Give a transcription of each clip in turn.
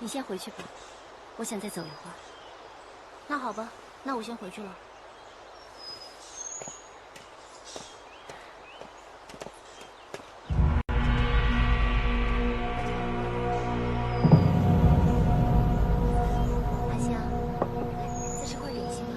你先回去吧，我想再走一会儿。那好吧，那我先回去了。阿香，来，再吃块点心吧。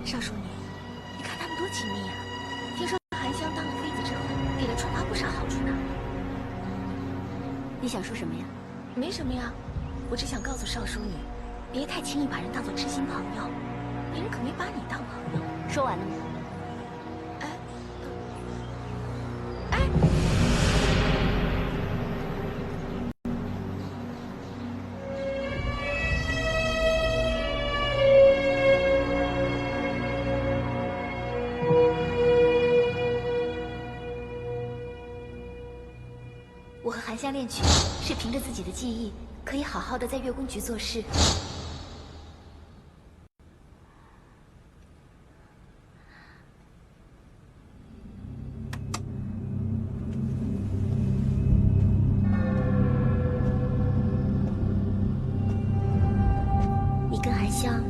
少淑女，你看他们多亲密呀！听说韩香当了妃子之后，给了春华不少好处呢。你想说什么呀？没什么呀，我只想告诉少淑女，别太轻易把人当做知心朋友，别人可没把你当朋友。说完了吗？我和韩香恋曲是凭着自己的技艺，可以好好的在月宫局做事。你跟韩香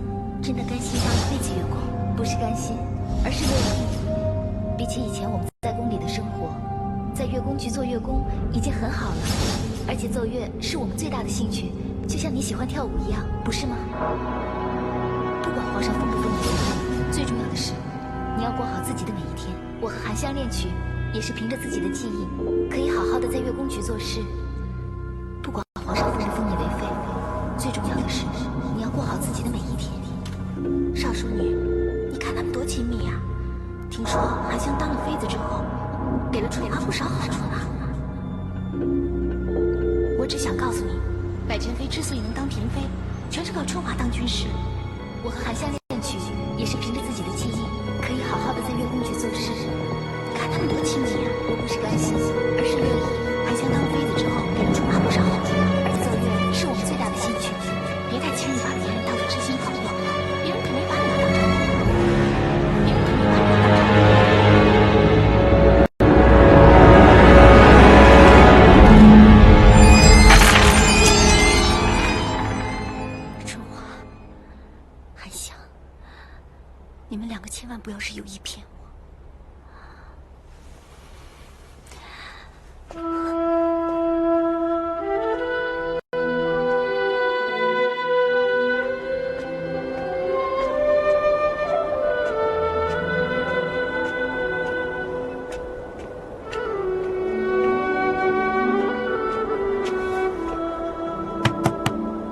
真的甘心当一辈子月宫？不是甘心，而是乐意。比起以前我们在宫里的生活，在月宫局做月宫已经很好了。而且奏乐是我们最大的兴趣，就像你喜欢跳舞一样，不是吗？不管皇上封不封你为妃，最重要的是你要过好自己的每一天。我和韩香恋曲也是凭着自己的技艺，可以好好的在月宫局做事。不管皇上封不封你为妃，最重要的是你要过好自己的每一天。少淑女，你看他们多亲密呀！听说韩香当了妃子之后，给了春华不少好处呢。我只想告诉你，百珍妃之所以能当嫔妃，全是靠春华当军师。我和韩香恋曲也是凭着自己的技艺，可以好好的在月宫局做事。你看他们多亲密啊！我不是甘心，而是乐意。韩香当了妃子之后，给了春华不少好处，而且奏乐是我们最大的兴趣。别太轻易把别人当做知心朋友，别人可没把你当成朋友，别人可没把你当成朋友。你们两个千万不要是有意骗我。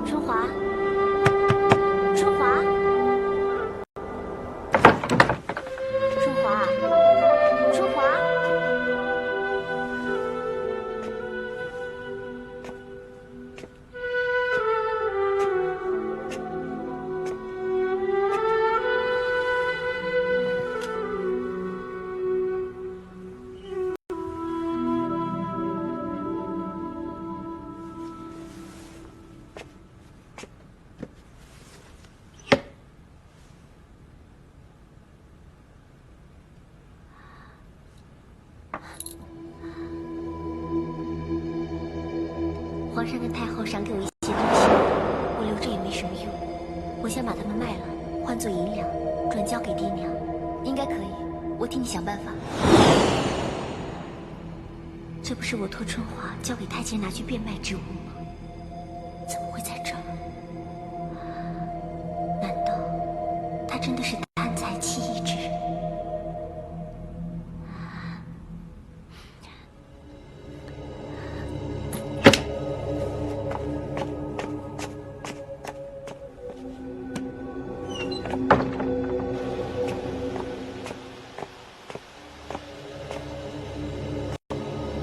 春华，春华。春华，皇上跟太后赏给我一些东西，我留着也没什么用，我想把它们卖了，换作银两，转交给爹娘，应该可以，我替你想办法。这不是我托春华交给太监拿去变卖之物吗？怎么会在这儿？难道他真的是贪财弃义之人？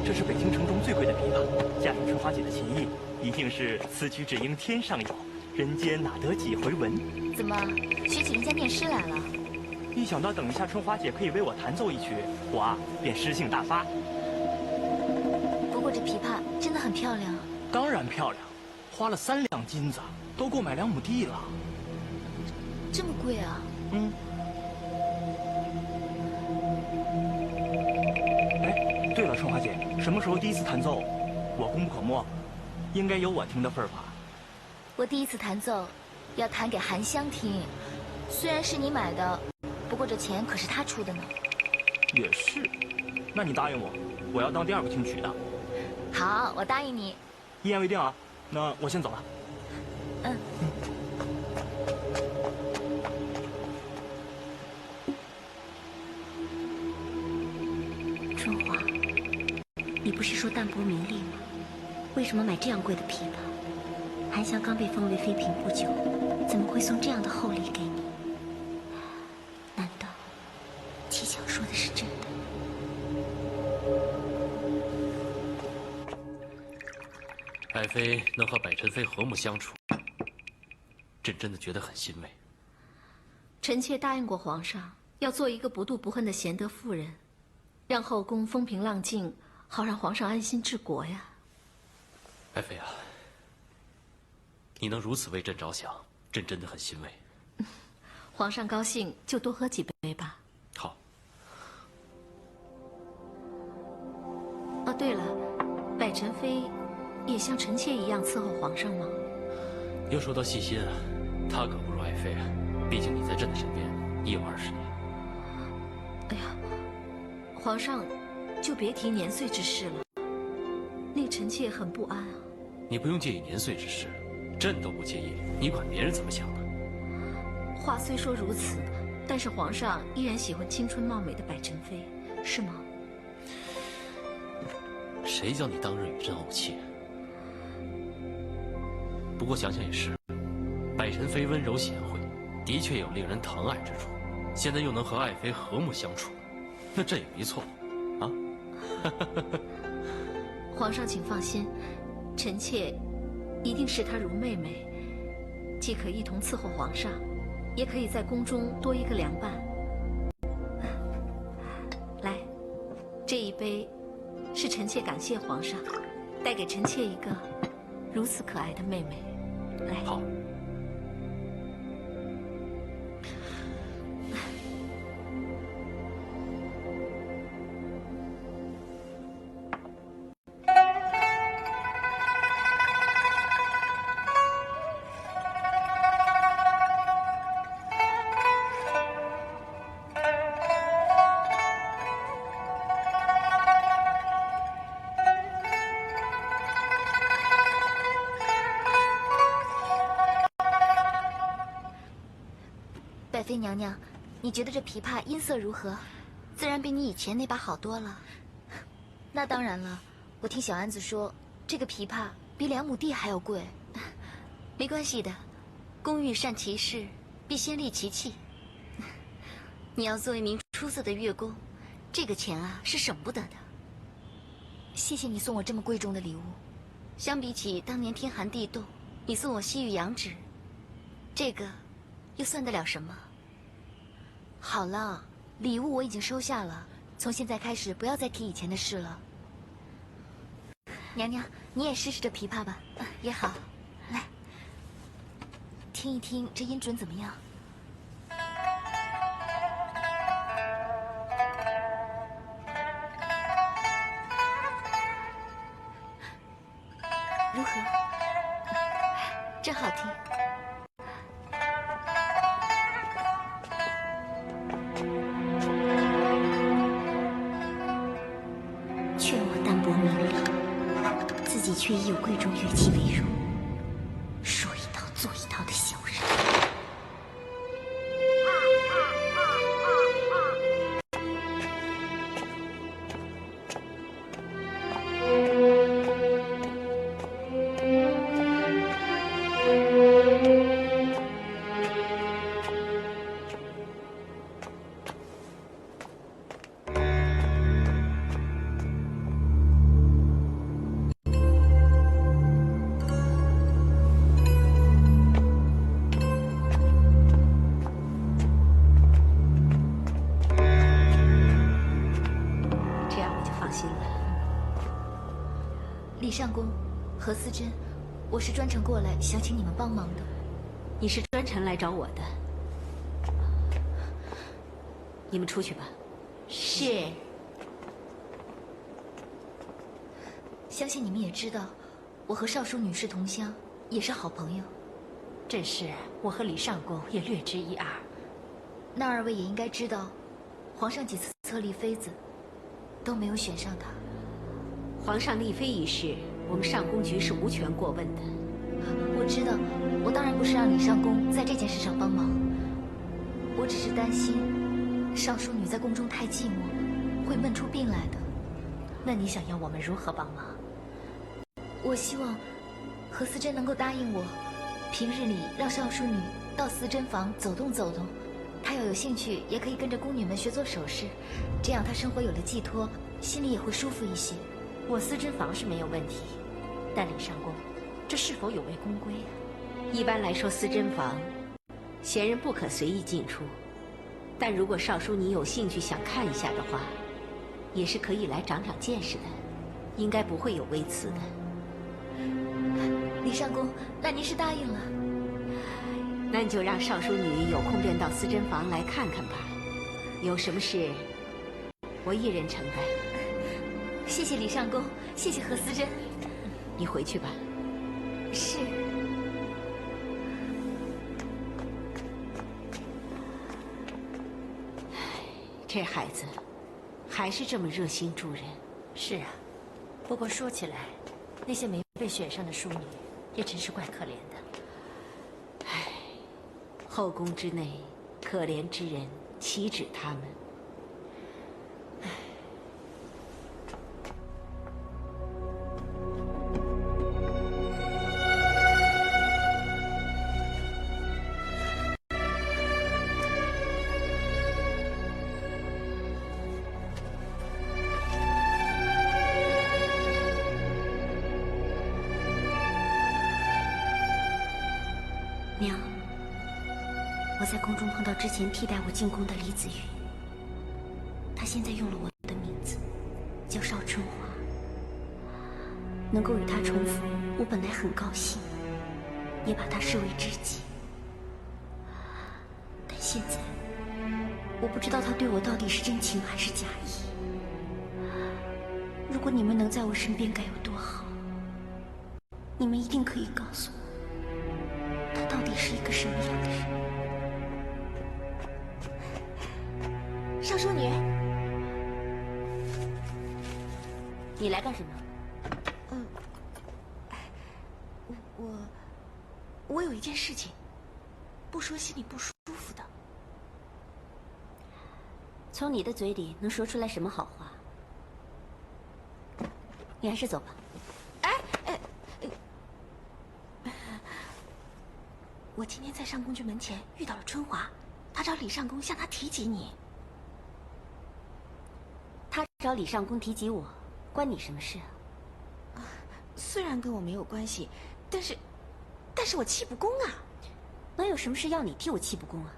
这是北京城中最贵的琵琶，驾驭春华姐的琴艺，一定是此曲只应天上有，人间哪得几回闻？怎么，学起人家念诗来了？一想到等一下春花姐可以为我弹奏一曲，我便诗兴大发。不过这琵琶真的很漂亮。当然漂亮，花了3两金子，都够买2亩地了。这么贵啊？嗯。哎，对了，春花姐，什么时候第一次弹奏？我功不可没，应该有我听的份儿吧？我第一次弹奏，要弹给韩香听。虽然是你买的，不过这钱可是他出的呢。也是，那你答应我，我要当第2个听曲的。好，我答应你。一言为定啊！那我先走了。嗯。春华，你不是说淡泊名利吗？为什么买这样贵的琵琶？韩香刚被封为妃嫔不久，怎么会送这样的厚礼给你？难道七巧说的是真的？爱妃能和百宸妃和睦相处，朕真的觉得很欣慰。臣妾答应过皇上，要做一个不妒不恨的贤德妇人，让后宫风平浪静，好让皇上安心治国呀。爱妃啊，你能如此为朕着想，朕真的很欣慰。皇上高兴就多喝几杯吧。好。哦，对了，百宸妃也像臣妾一样伺候皇上吗？要说到细心啊，她可不如爱妃啊。毕竟你在朕的身边已有20年。哎呀，皇上就别提年岁之事了，令臣妾很不安啊。你不用介意年岁之事，朕都不介意，你管别人怎么想呢？话虽说如此，但是皇上依然喜欢青春貌美的百宸妃，是吗？谁叫你当日与朕怄气？不过想想也是，百宸妃温柔贤惠，的确有令人疼爱之处。现在又能和爱妃和睦相处，那朕也没错啊。皇上请放心，臣妾一定视她如妹妹，既可一同伺候皇上，也可以在宫中多一个凉伴。来，这一杯是臣妾感谢皇上，带给臣妾一个如此可爱的妹妹。来，好。百妃娘娘，你觉得这琵琶音色如何？自然比你以前那把好多了。那当然了，我听小安子说，这个琵琶比2亩地还要贵。没关系的，工欲善其事，必先利其器。你要做一名出色的乐工，这个钱啊是省不得的。谢谢你送我这么贵重的礼物，相比起当年天寒地冻，你送我西域羊脂，这个又算得了什么？好了，礼物我已经收下了，从现在开始不要再提以前的事了。娘娘，你也试试这琵琶吧，也好。来，听一听这音准怎么样？如何？真好听。劝我淡泊名利，自己却以有贵重乐器为荣，说一套做一套的小人。李上宫，何思珍，我是专程过来想请你们帮忙的。你是专程来找我的？你们出去吧。是。相信你们也知道，我和少淑女是同乡，也是好朋友。正是，我和李上宫也略知一二。那二位也应该知道，皇上几次册立妃子，都没有选上她。皇上立妃一事，我们上宫局是无权过问的。我知道，我当然不是让李上宫在这件事上帮忙，我只是担心少淑女在宫中太寂寞，会闷出病来的。那你想要我们如何帮忙？我希望何思珍能够答应我，平日里让少淑女到思珍房走动走动，她要有兴趣也可以跟着宫女们学做首饰，这样她生活有了寄托，心里也会舒服一些。我思珍房是没有问题，但李上宫，这是否有违宫规啊？一般来说，思珍房，闲人不可随意进出，但如果少淑你有兴趣想看一下的话，也是可以来长长见识的，应该不会有微词的。李上宫，那您是答应了？那你就让少淑女有空便到思珍房来看看吧。有什么事，我一人承担。谢谢李上宫，谢谢何思珍。你回去吧。是。这孩子，还是这么热心助人。是啊，不过说起来，那些没被选上的淑女，也真是怪可怜的。唉，后宫之内，可怜之人岂止他们？娘，我在宫中碰到之前替代我进宫的李子云，她现在用了我的名字，叫邵春华。能够与她重逢，我本来很高兴，也把她视为知己。但现在，我不知道她对我到底是真情还是假意。如果你们能在我身边，该有多好！你们一定可以告诉我。他到底是一个什么样的人？少淑女，你来干什么？我有一件事情，不说心里不舒服的。从你的嘴里能说出来什么好话？你还是走吧。我今天在上宫局门前遇到了春华，她找李上宫向她提及你。他找李上宫提及我，关你什么事啊？虽然跟我没有关系，但是我气不公啊！能有什么事要你替我气不公啊？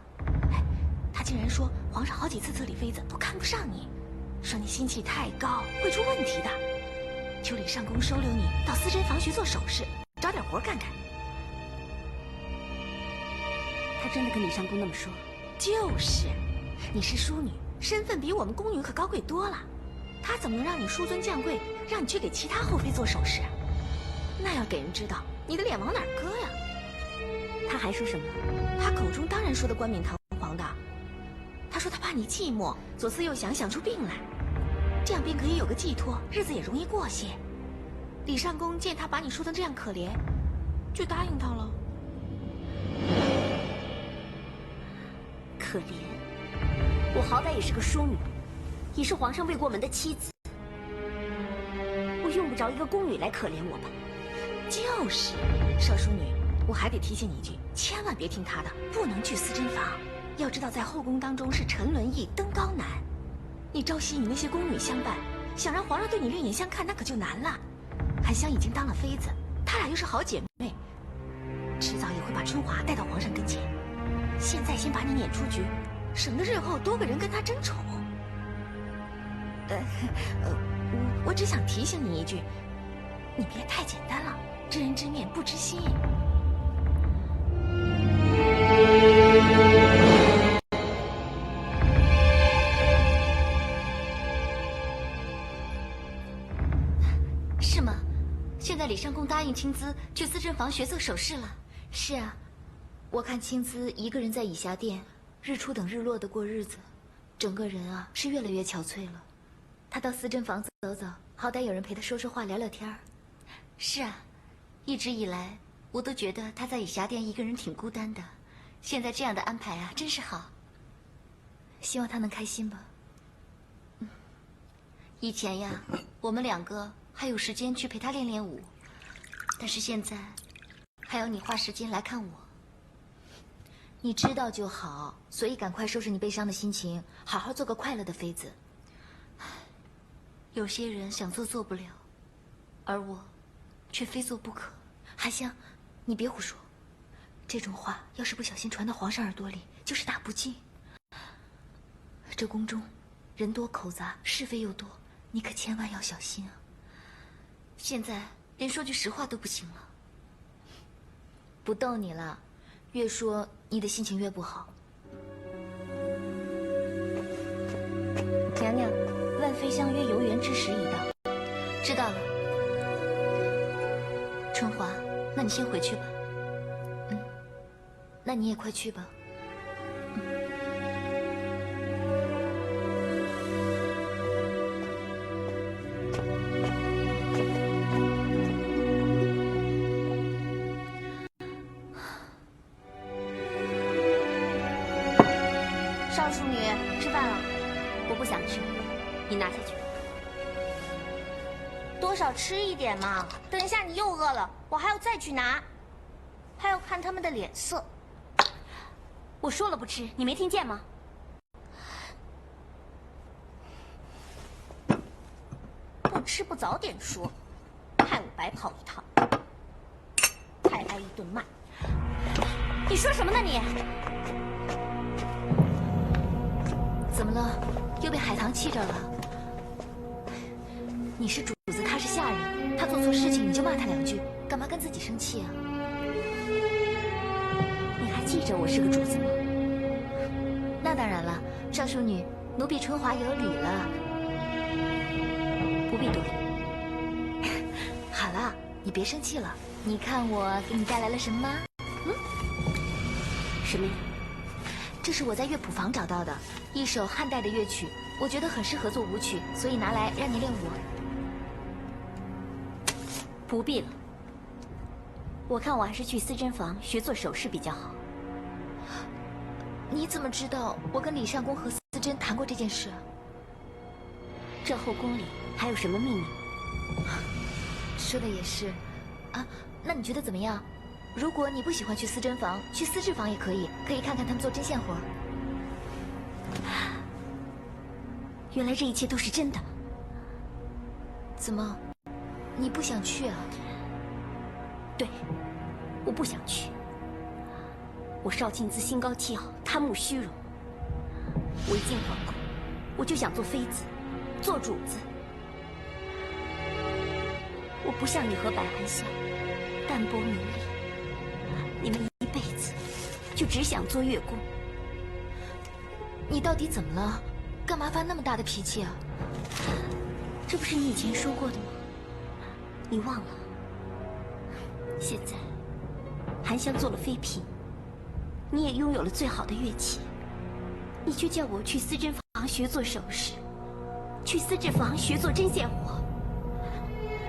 他竟然说皇上好几次册立妃子都看不上你，说你心气太高会出问题的，求李上宫收留你到思珍房学做首饰，找点活干看。他真的跟李上宫那么说？就是，你是淑女，身份比我们宫女可高贵多了，他怎么能让你纡尊降贵，让你去给其他后妃做首饰？那要给人知道，你的脸往哪儿搁呀？他还说什么？他口中当然说的冠冕堂皇的。他说他怕你寂寞，左思右想想出病来，这样便可以有个寄托，日子也容易过些。李上宫见他把你说成这样可怜，就答应他了。可怜，我好歹也是个淑女，也是皇上未过门的妻子，我用不着一个宫女来可怜我吧？就是，少淑女，我还得提醒你一句，千万别听他的，不能去思珍房。要知道，在后宫当中是沉沦易，登高难。你朝夕与那些宫女相伴，想让皇上对你另眼相看，那可就难了。韩香已经当了妃子，她俩又是好姐妹，迟早也会把春华带到皇上跟前。现在先把你撵出局，省得日后多个人跟她争宠。我只想提醒你一句，你别太简单了，知人知面不知心。是吗？现在李尚宫答应青姿去思珍房学做首饰了。是啊，我看青姿一个人在以霞殿，日出等日落的过日子，整个人啊是越来越憔悴了。她到思珍房走走，好歹有人陪她说说话、聊聊天儿。是啊，一直以来我都觉得她在以霞殿一个人挺孤单的，现在这样的安排啊，真是好。希望她能开心吧。以前呀，我们两个还有时间去陪她练练舞，但是现在还要你花时间来看我。你知道就好，所以赶快收拾你悲伤的心情，好好做个快乐的妃子。有些人想做做不了，而我却非做不可。韩香，你别胡说，这种话要是不小心传到皇上耳朵里，就是大不敬。这宫中人多口杂，是非又多，你可千万要小心啊。现在连说句实话都不行了。不逗你了，越说你的心情越不好。娘娘，万妃相约游园之时已到。知道了。春华，那你先回去吧。那你也快去吧。少淑女，吃饭了。我不想吃，你拿下去。多少吃一点嘛，等一下你又饿了，我还要再去拿，还要看他们的脸色。我说了不吃，你没听见吗？不吃不早点说，害我白跑一趟，还挨一顿骂。你说什么呢你？怎么了？又被海棠气着了？你是主子，他是下人，他做错事情你就骂他两句，干嘛跟自己生气啊？你还记着我是个主子吗？那当然了，少淑女，奴婢春华有礼了。不必多礼。好了，你别生气了。你看我给你带来了什么吗？什么呀？这是我在乐谱房找到的一首汉代的乐曲，我觉得很适合做舞曲，所以拿来让你练舞。不必了，我看我还是去思珍房学做首饰比较好。你怎么知道我跟李尚宫和思珍谈过这件事？这后宫里还有什么秘密？说的也是，啊，那你觉得怎么样？如果你不喜欢去思珍房，去思治房也可以，可以看看他们做针线活。原来这一切都是真的。怎么，你不想去啊？对，我不想去。我少庆姿心高气傲，贪慕虚荣。我一进皇宫，我就想做妃子，做主子。我不像你和百寒香，淡泊名利。你们一辈子就只想做乐工。你到底怎么了？干嘛发那么大的脾气啊？这不是你以前说过的吗？你忘了？现在韩香做了妃嫔，你也拥有了最好的乐器，你却叫我去思珍房学做首饰，去思治房学做针线活。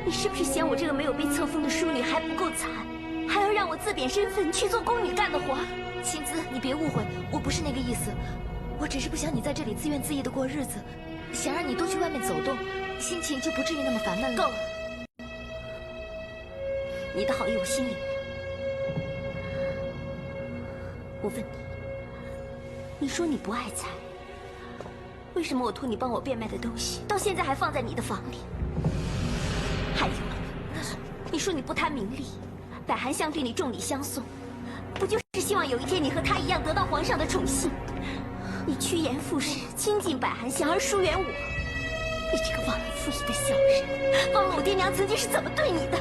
你是不是嫌我这个没有被册封的淑女还不够惨，还要让我自贬身份去做宫女干的活？青姿，你别误会，我不是那个意思，我只是不想你在这里自怨自艾的过日子，想让你多去外面走动，心情就不至于那么烦闷了。够了，你的好意我心领了。我问你，你说你不爱财，为什么我托你帮我变卖的东西，到现在还放在你的房里？还有，你说你不贪名利，百寒香对你重礼相送，不就是希望有一天你和他一样得到皇上的宠幸？你趋炎附势，亲近百寒香而疏远我，你这个忘恩负义的小人，忘了我爹娘曾经是怎么对你的！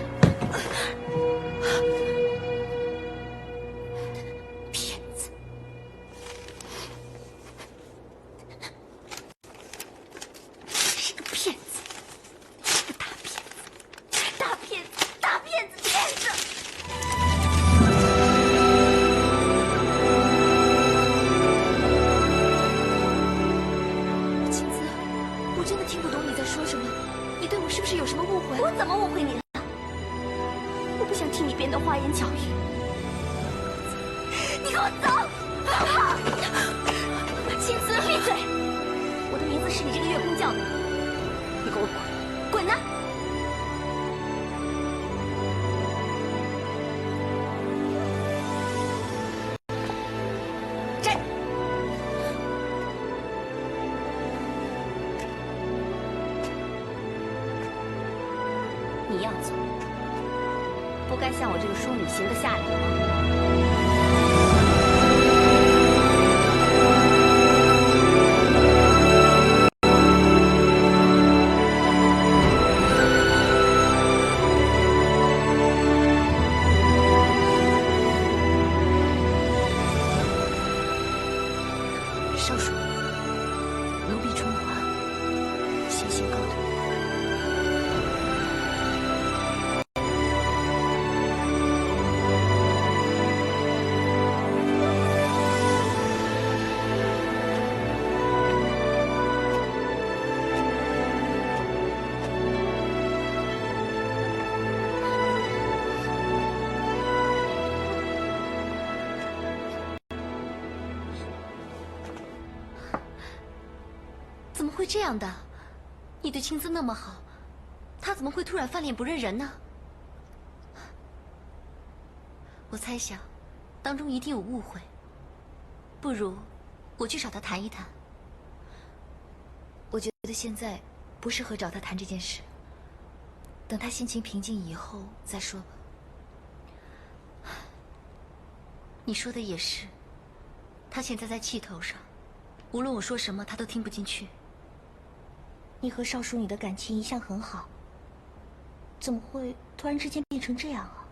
骗子！是个骗子，是个大骗子，大骗子，大骗子，骗子！青子，我真的听不懂你在说什么。你对我是不是有什么误会？我怎么误会你了？我不想听你编的花言巧语。你给我走！青子，闭嘴！我的名字是你这个月宫叫的，你给我滚，滚呐！站着！你要走，不该向我这个淑女行个下礼吗？少主，奴婢春华，先行告退。怎么会这样的？你对青姿那么好，她怎么会突然翻脸不认人呢？我猜想，当中一定有误会。不如我去找她谈一谈。我觉得现在不适合找他谈这件事，等他心情平静以后再说吧。你说的也是，她现在在气头上，无论我说什么，她都听不进去。你和少淑女的感情一向很好，怎么会突然之间变成这样啊？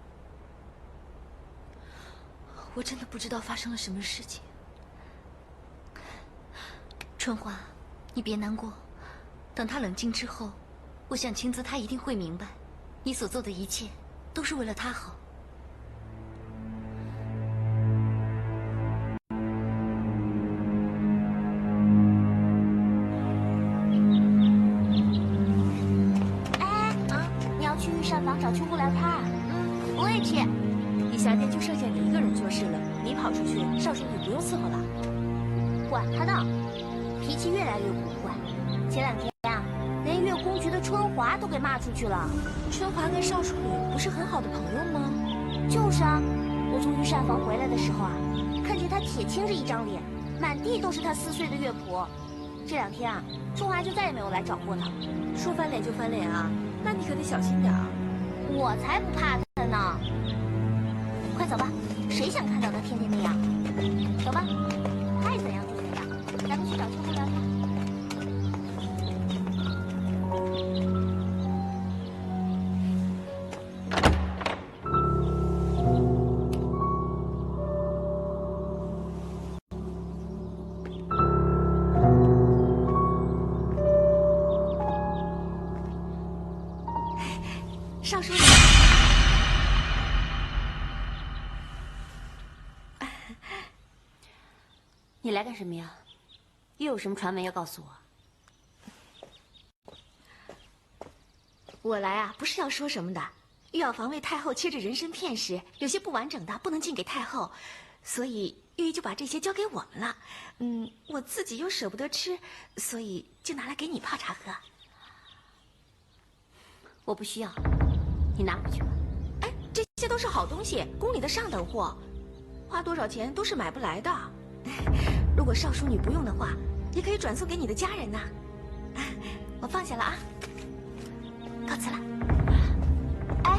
我真的不知道发生了什么事情。春华，你别难过，等她冷静之后，我想青姿她一定会明白，你所做的一切都是为了她好。去御膳房找秋姑聊天啊？我也去。一下店就剩下你一个人做事了，你跑出去，少淑女不用伺候了。管他呢，脾气越来越古怪。前两天啊，连月宫局的春华都给骂出去了。春华跟少淑女不是很好的朋友吗？就是啊，我从御膳房回来的时候啊，看见她铁青着一张脸，满地都是她撕碎的乐谱。这两天啊，春华就再也没有来找过她。说翻脸就翻脸啊？那你可得小心点儿。我才不怕他呢！快走吧，谁想看到他天天那样？走吧，爱怎样就怎样。咱们去找秋姑聊天。少淑女，你来干什么呀？又有什么传闻要告诉我？我来啊，不是要说什么的。御药房为太后切制人参片时，有些不完整的不能进给太后，所以御医就把这些交给我们了。我自己又舍不得吃，所以就拿来给你泡茶喝。我不需要，你拿回去吧。哎，这些都是好东西，宫里的上等货，花多少钱都是买不来的。如果少淑女不用的话，也可以转送给你的家人呐。我放下了啊，告辞了。哎，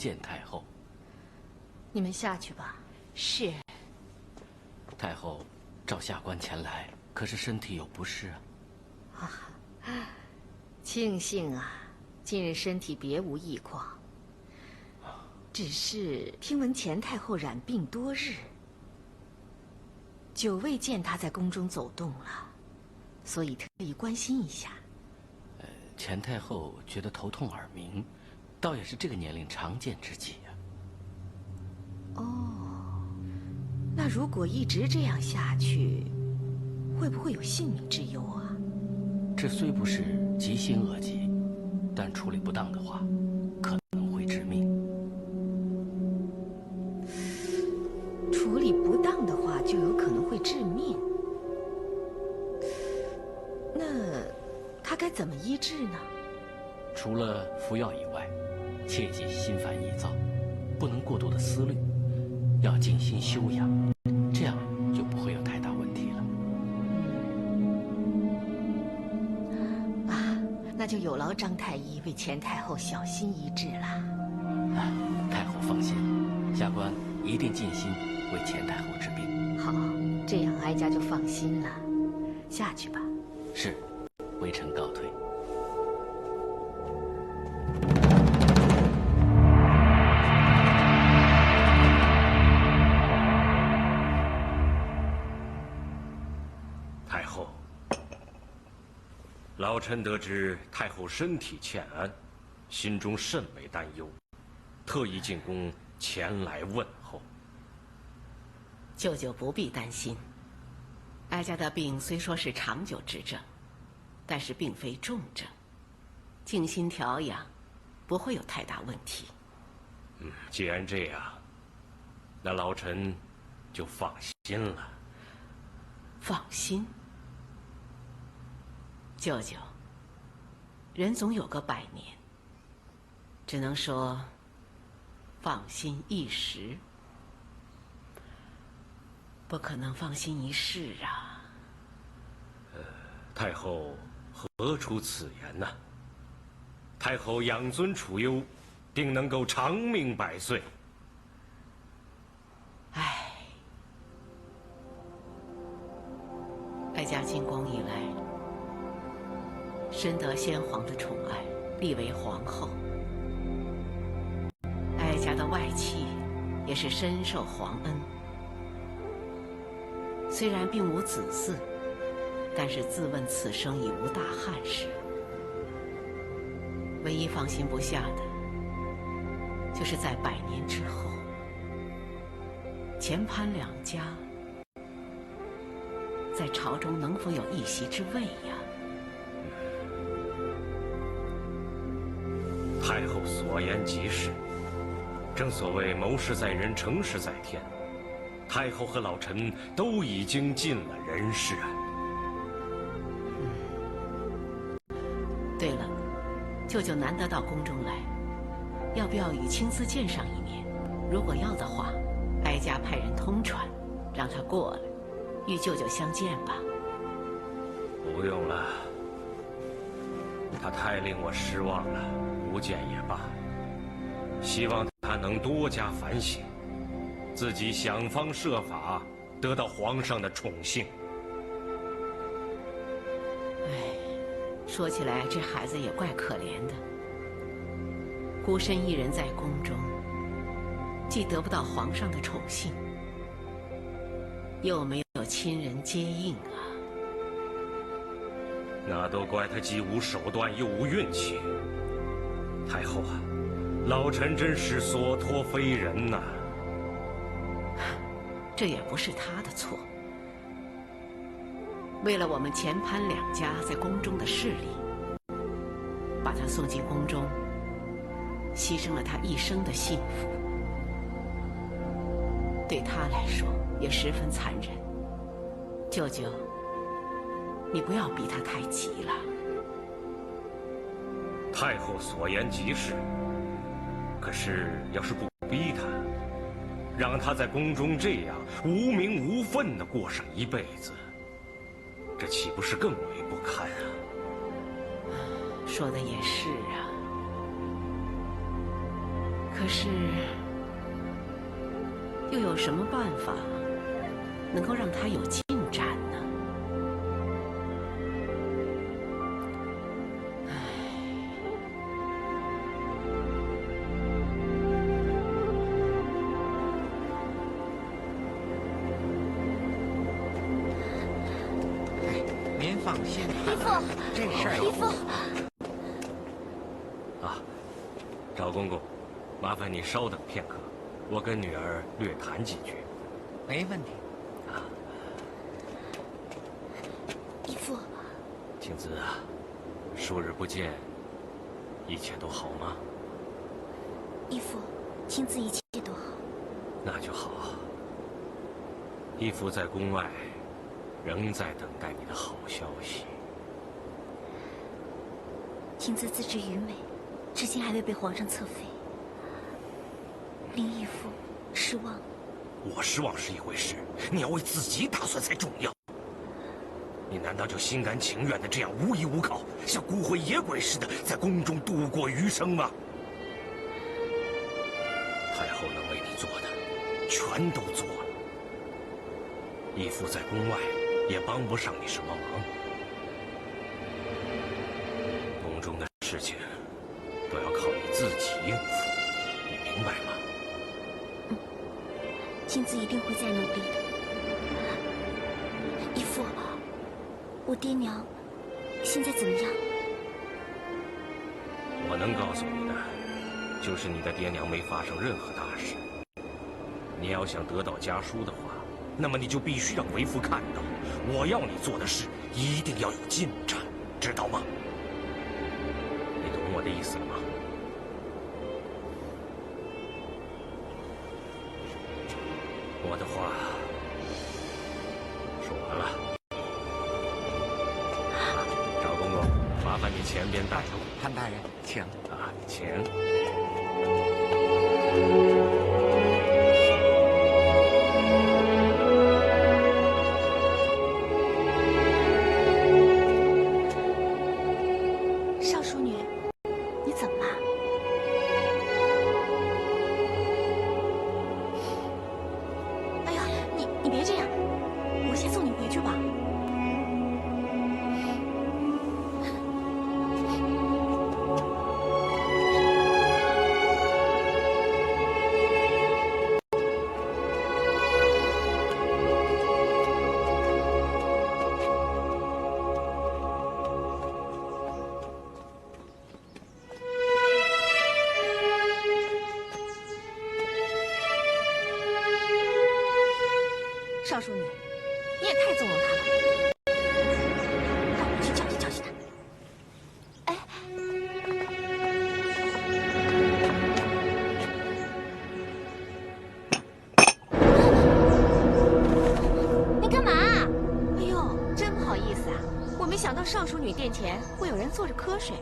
见太后。你们下去吧。是。太后召下官前来，可是身体有不适啊？庆幸啊，近日身体别无异况。只是听闻钱太后染病多日，久未见她在宫中走动了，所以特意关心一下。钱太后觉得头痛耳鸣，倒也是这个年龄常见之疾呀。哦，那如果一直这样下去，会不会有性命之忧啊？这虽不是急性恶疾，但处理不当的话，可能会致命。处理不当的话，就有可能会致命。那他该怎么医治呢？除了服药以外，切忌心烦易躁，不能过度的思虑，要静心修养，这样就不会有太大问题了。啊，那就有劳张太医为钱太后小心医治了。太后放心，下官一定尽心为钱太后治病。好，这样哀家就放心了。下去吧。是，微臣告退。太后，老臣得知太后身体欠安，心中甚为担忧，特意进宫前来问候。舅舅不必担心，哀家的病虽说是长久之症，但是并非重症，静心调养，不会有太大问题。既然这样，那老臣就放心了。放心，舅舅，人总有个100年，只能说放心一时，不可能放心一世啊。太后何出此言呢？太后养尊处优，定能够长命100岁。哀家进宫以来，深得先皇的宠爱，立为皇后。哀家的外戚也是深受皇恩，虽然并无子嗣，但是自问此生已无大憾事。唯一放心不下的，就是在100年之后，钱潘两家在朝中能否有一席之位呀？太后所言极是，正所谓谋事在人，成事在天。太后和老臣都已经尽了人事啊。对了，舅舅难得到宫中来，要不要与亲自见上一面？如果要的话，哀家派人通传，让他过来，与舅舅相见吧。不用了，他太令我失望了，不见也罢。希望他能多加反省，自己想方设法得到皇上的宠幸。说起来，这孩子也怪可怜的，孤身一人在宫中，既得不到皇上的宠幸，又没有亲人接应啊。那都怪他既无手段又无运气。太后啊，老臣真是所托非人呐。这也不是他的错。为了我们钱潘两家在宫中的势力，把他送进宫中，牺牲了他一生的幸福，对他来说也十分残忍。舅舅，你不要逼他太急了。太后所言极是，可是要是不逼他，让他在宫中这样无名无分地过上一辈子，这岂不是更为不堪啊？说的也是啊。可是，又有什么办法能够让他有进展呢？您放心，义父，这事儿义父，赵公公，麻烦你稍等片刻，我跟女儿略谈几句。没问题。义父，青姿啊，数日不见，一切都好吗？义父，青姿一切都好。那就好。义父在宫外，仍在等待你的好消息。青姿自知愚昧，至今还未被皇上册废，令义父失望。我失望是一回事，你要为自己打算才重要。你难道就心甘情愿的这样无依无靠，像孤魂野鬼似的在宫中度过余生吗？太后能为你做的，全都做了。义父在宫外也帮不上你什么忙。宫中的事情都要靠你自己应付，你明白吗？青姿一定会再努力的。义父，我爹娘现在怎么样？我能告诉你的，就是你的爹娘没发生任何大事。你要想得到家书的话，那么你就必须让为父看到，我要你做的事一定要有进展，知道吗？你懂我的意思了吗？我的话说完了。赵公公，麻烦你前边带路。潘大人，请。请。少淑女，你怎么了？哎呀，你别这样，我先送你回去吧。少淑女，你也太纵容他了，让我去教训教训他。哎，你干嘛？哎呦，真不好意思啊，我没想到少淑女殿前会有人坐着瞌睡，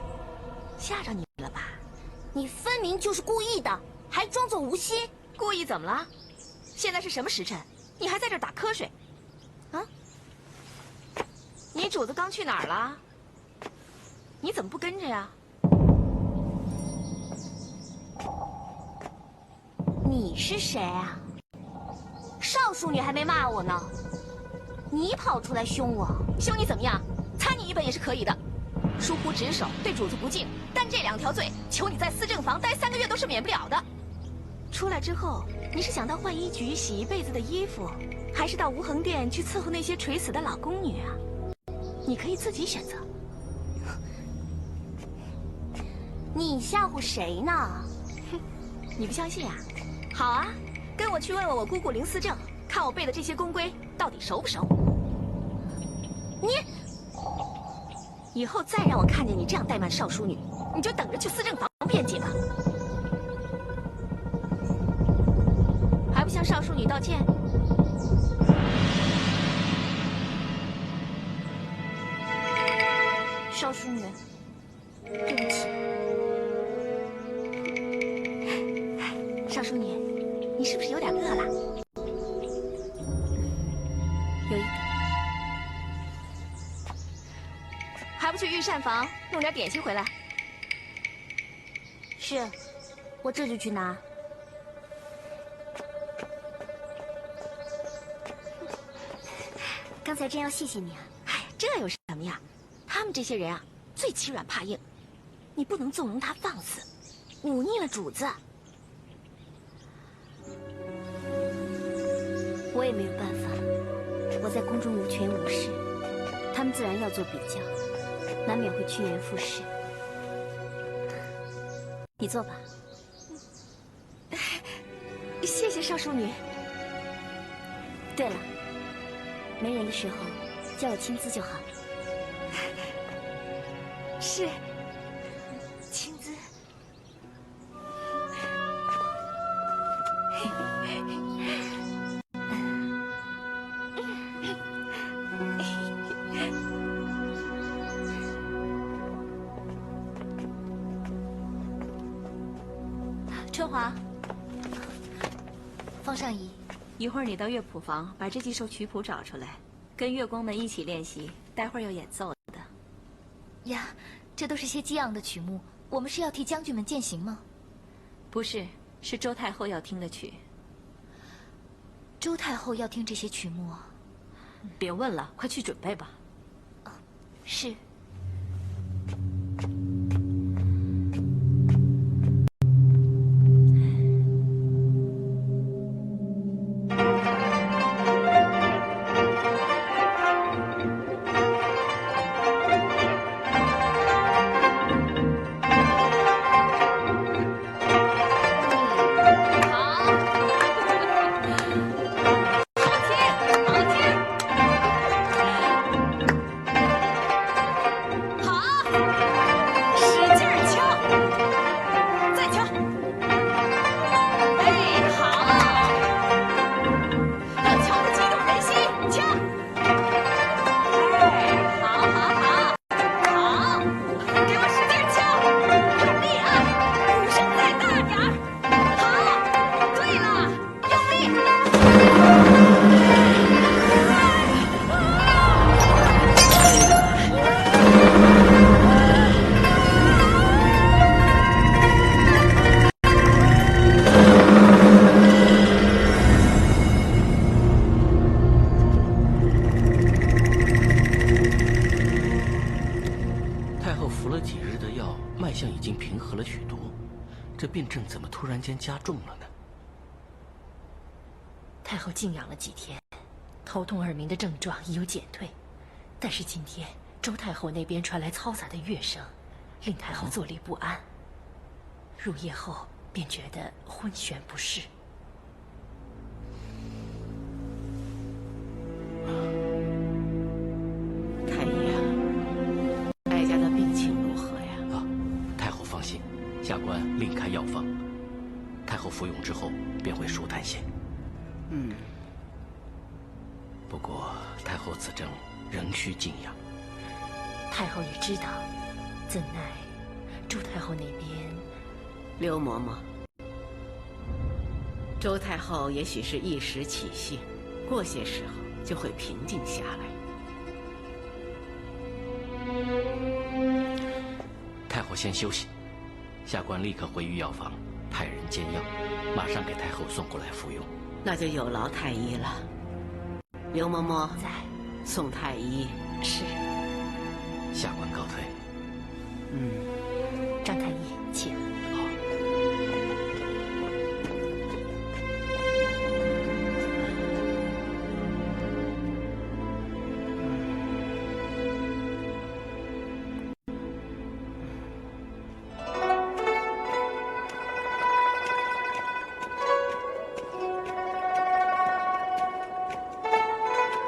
吓着你了吧？你分明就是故意的，还装作无心。故意怎么了？现在是什么时辰？你还在这儿打瞌睡？啊？你主子刚去哪儿了？你怎么不跟着呀？你是谁啊？少淑女还没骂我呢，你跑出来凶我，凶你怎么样？参你一本也是可以的。疏忽职守，对主子不敬，但这2条罪，求你在司政房待3个月都是免不了的。出来之后，你是想到浣衣局洗一辈子的衣服，还是到无痕殿去伺候那些垂死的老宫女啊？你可以自己选择。你吓唬谁呢？哼，你不相信啊？好啊，跟我去问问我姑姑林思正，看我背的这些宫规到底熟不熟。你以后再让我看见你这样怠慢少淑女，你就等着去司政房辩解吧。还不向少淑女道歉？少淑女，对不起。少淑女，你是不是有点饿了？有一点。还不去御膳房弄点点心回来？是，我这就去拿。刚才真要谢谢你啊。哎，这有什么呀？他们这些人啊，最欺软怕硬，你不能纵容他放肆，忤逆了主子。我也没有办法，我在宫中无权无势，他们自然要做比较，难免会趋炎附势。你坐吧。谢谢少淑女。对了，没人的时候叫我青姿就好。是，青姿。春华，方上仪，一会儿你到乐谱房把这几首曲谱找出来，跟乐工们一起练习，待会儿要演奏的。呀，这都是些激昂的曲目，我们是要替将军们践行吗？不是，是周太后要听的曲。周太后要听这些曲目啊？别问了，快去准备吧。是。这病症怎么突然间加重了呢？太后静养了几天，头痛耳鸣的症状已有减退，但是今天周太后那边传来嘈杂的乐声，令太后坐立不安。入夜后便觉得昏眩不适。太医啊，哀家的病情如何呀？啊，太后放心。下官另开药方，太后服用之后便会舒坦些。不过太后此症仍需静养。太后也知道，怎奈周太后那边……刘嬷嬷，周太后也许是一时起兴，过些时候就会平静下来。太后先休息。下官立刻回御药房，派人煎药，马上给太后送过来服用。那就有劳太医了。刘嬷嬷在，送太医。是。下官告退。张太医，请。好。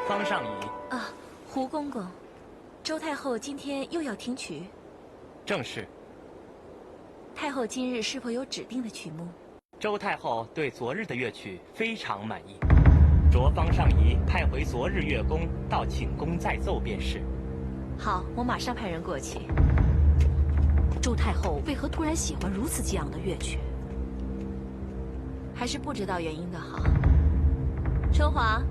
方上仪啊，胡公公，周太后今天又要听曲？正是。太后今日是否有指定的曲目？周太后对昨日的乐曲非常满意，着方上仪派回昨日乐工到寝宫再奏便是。好，我马上派人过去。周太后为何突然喜欢如此激昂的乐曲？还是不知道原因的好。春华，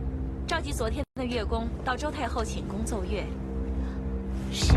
召集昨天的乐工到周太后寝宫奏乐。是。